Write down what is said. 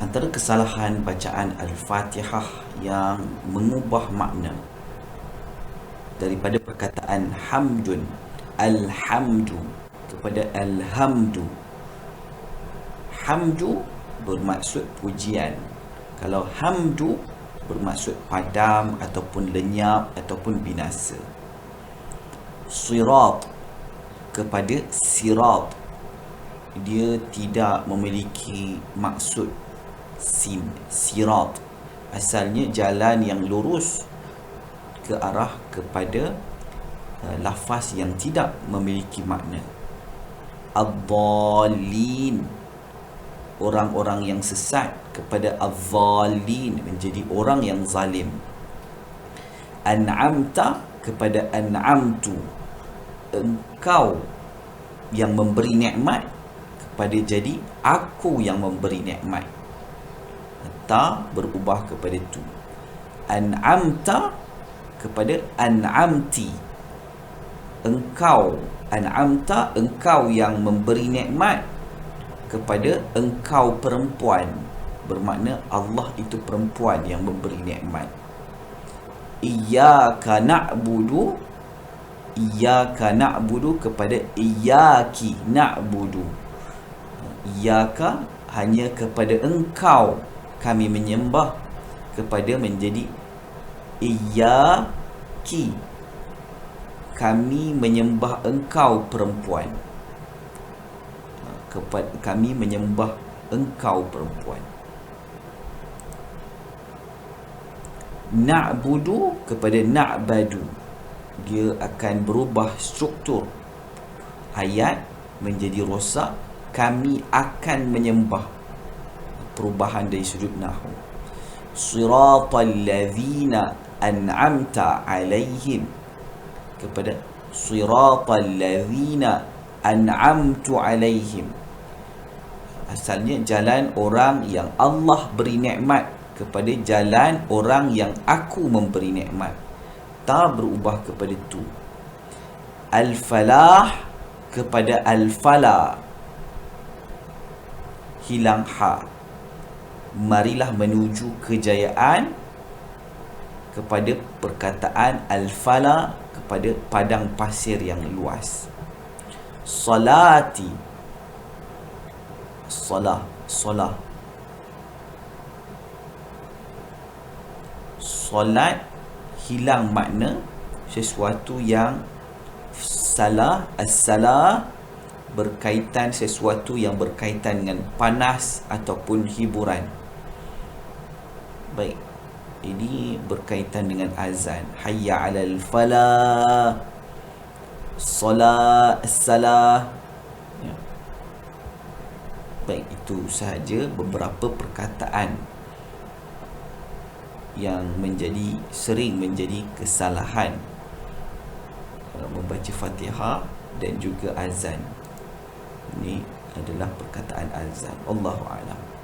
Antara kesalahan bacaan Al-Fatihah yang mengubah makna daripada perkataan hamdun, alhamdu, kepada alhamdu. Hamdu bermaksud pujian. Kalau hamdu bermaksud padam ataupun lenyap ataupun binasa. Sirat kepada sirat, dia tidak memiliki maksud sin. Sirat asalnya jalan yang lurus ke arah kepada lafaz yang tidak memiliki makna. Ad-dallin, orang-orang yang sesat, kepada az-zalin, menjadi orang yang zalim. An'amta kepada an'amtu, engkau yang memberi nikmat, kepada jadi aku yang memberi nikmat. Ta berubah kepada tu. An'amta kepada an'amti, engkau. An'amta, engkau yang memberi nikmat kepada engkau perempuan, bermakna Allah itu perempuan yang memberi nikmat. Iyyaka na'budu, iyyaka na'budu kepada iyyaki na'budu. Iyyaka, hanya kepada engkau kami menyembah, kepada menjadi iyyaki, kami menyembah engkau perempuan. Kepada kami menyembah engkau perempuan. Na'budu kepada na'badu, dia akan berubah struktur ayat menjadi rosak. Kami akan menyembah, perubahan dari sudut nahwu. Siratal ladzina an'amta alaihim kepada siratal ladzina an'amtu alaihim, asalnya jalan orang yang Allah beri nikmat, kepada jalan orang yang aku memberi nikmat. Ta berubah kepada tu. Al-falah kepada al-falah, hilang ha. Marilah menuju kejayaan, kepada perkataan al-falah, kepada padang pasir yang luas. Salati, salah, solah. Solat hilang makna, sesuatu yang salah. As-salah berkaitan, sesuatu yang berkaitan dengan panas ataupun hiburan. Baik, ini berkaitan dengan azan. Hayya 'alal falah, solat, as-salah. Ya. Baik, itu sahaja beberapa perkataan yang sering menjadi kesalahan membaca Fatihah dan juga azan. Ini adalah perkataan azan. Allahu a'lam.